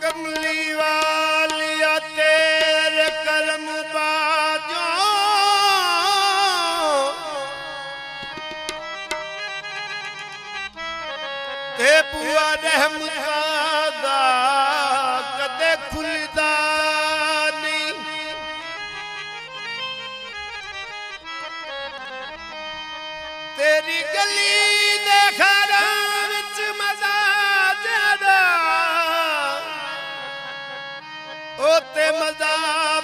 कमली वालिया तेरे करम बाजो ते बुआ रहमता दा कदे खुलदा नहीं। तेरी गली दे घरां विच मजा ज्यादा ओते मजा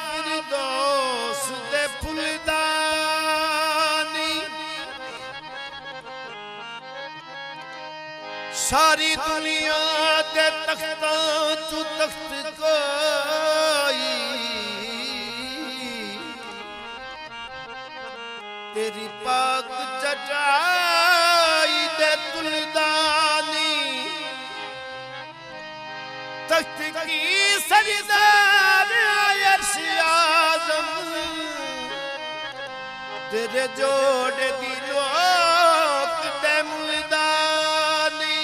फिरदौस दे फुलदा नहीं। सारी दुनिया दे तख्तां चू तख्त कोई तेरी पाक चटाई दे तुलदा नहीं। तख्त की सरदार अर्श आज़म तेरे जोड़े दी लोक दे मुलदा नहीं।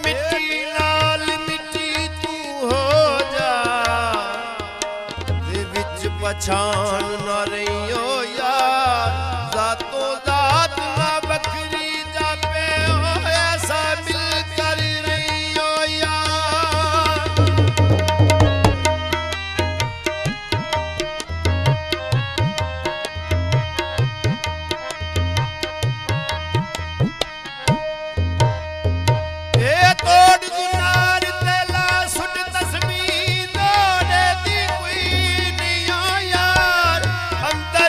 मिट्टी नाल मिट्टी तू हो जा ते विच पछान न रहियो यार। जातो जात ना बकरी जापे हो ऐसा मिल कर रहियो यार। अंदर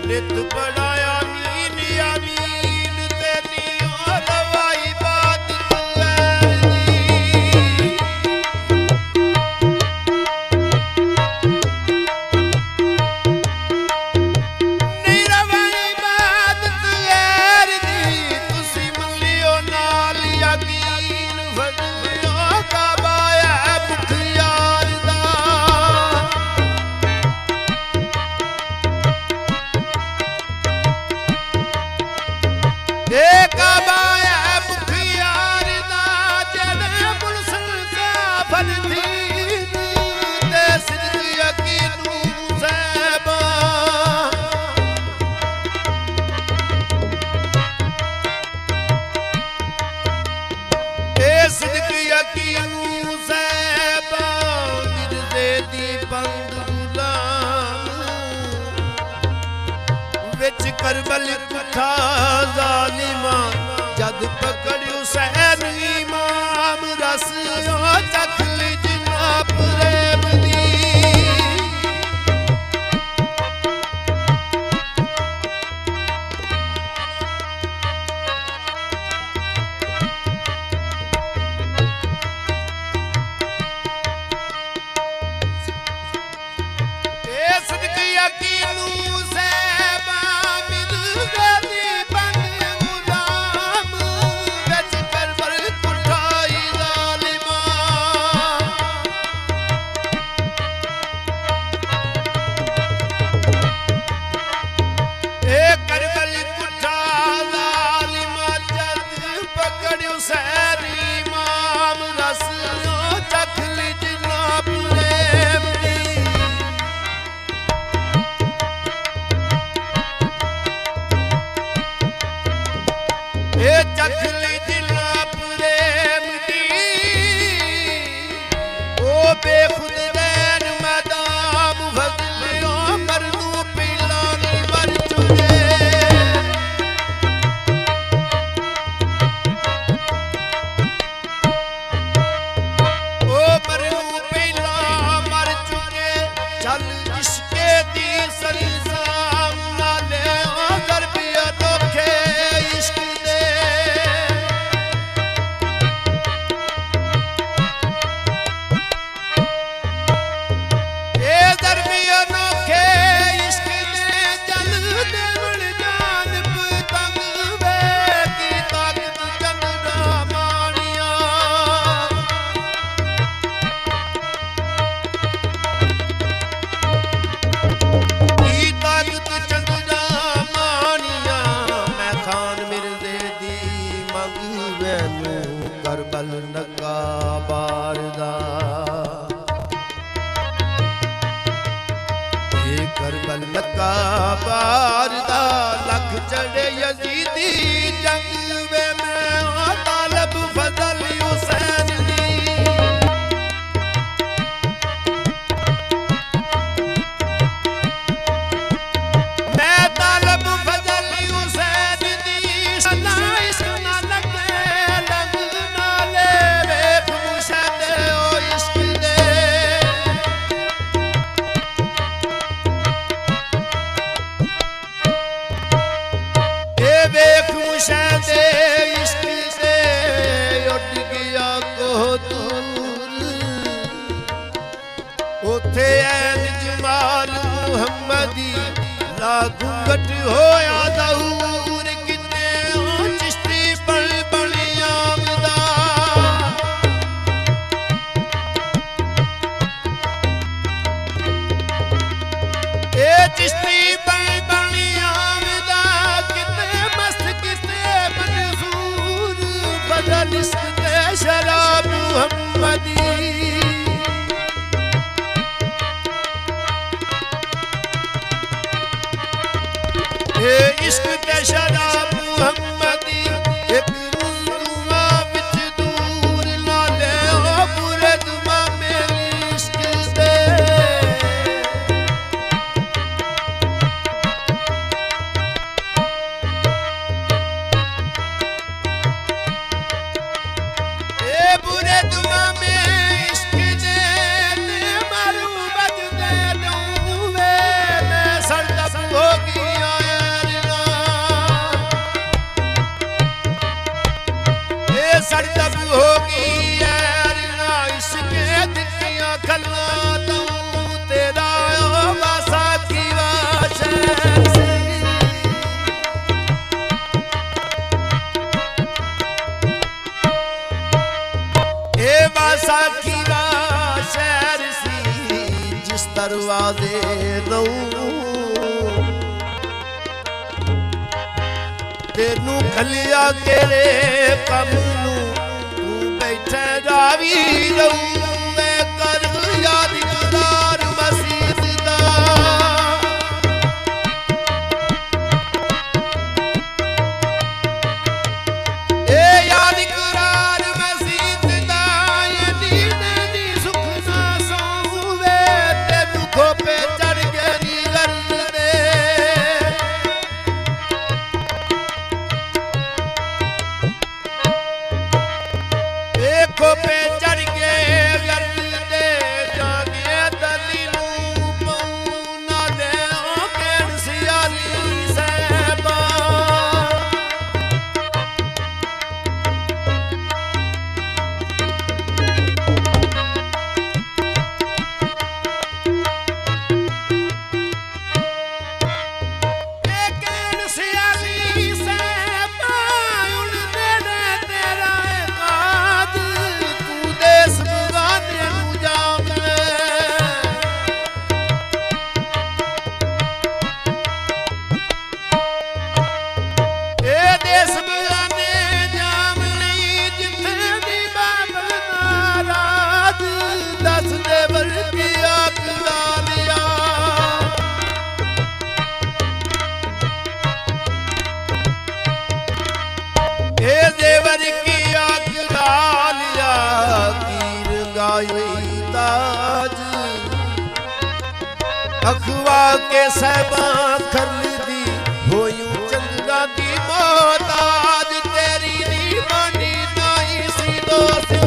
नित बढ़ाया मीन यामीन तेरी और रवाई बात नहीं रवाई बात तैयार दी तुसी मलियो नाल यकीन फजलियों का बाया मुखियार दा करबल कुठा जालिमा जद पकड़ियो सैन इमाम रस चखली जिना प्रेम दी सदकी यकीनू करबल नका बारदा ये करबल नका बारदा लख चढ़े यजीदी जंग में मैं तालब फजल हुसैन दी मैं तालब फजल हुसैन दी सना इसना लगे घूंघट होया दऊर किन्ने चिश्ती पल बलिया चिश्ती पल बलिया कितने मस्त कितने मंसूर बदल शराब मुहम्मदी इश्क ते शराब मुहम्मदी एक दुआ विच दूर ना ले ओ बुरे दुआ मेरी इश्क दे ए बुरे दुआ में इश्क दे मारू बज दे दूं मैं सरदब हो गया तेनू खलिया केरे कम नू तू बैठे रावी रहूं मैं कर याद करार मसीत दा ए याद करार मसीत दा ये नींद दी सुख ना सोवे तेनू खोपे चढ़ के नी गर्द दे खोपे चढ़ के गर्द दे जागे दली नू पऊ ना दे केन सियाली सहबा केन सियाली सहबा उन दे तेरा देवर की आग डालिया कीर गाई ताज अखवा के सहबा खरल दी होयूं चंद्रा दी मोहताज तेरी नी बानी नाई सी दोस्ती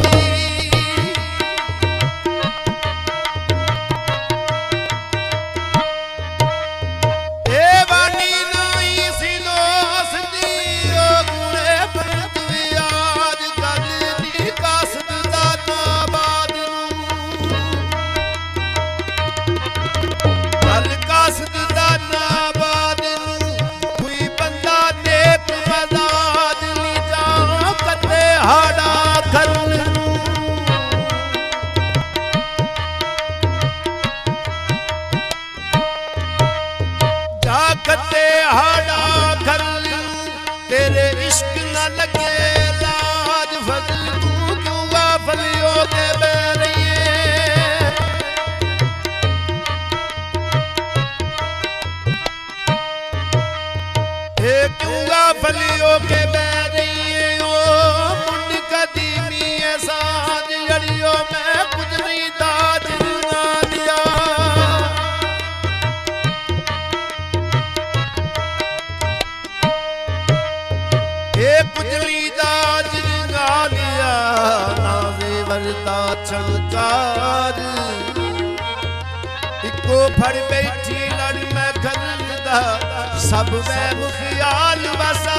कते हाड़ा खरल तेरे इश्क न लगे लाज फजल तू क्यों गाफलियों के बैरिए क्यों गाफलियों के बैरिए ओ मुंड कदीमी साज जड़ियों में कुछ नहीं दाज ना दिया कुजली दाज गालिया नावे वरता छलकार इको फड़ बैठी लड़ मैं खरदा सब मैं मुखियाल बसा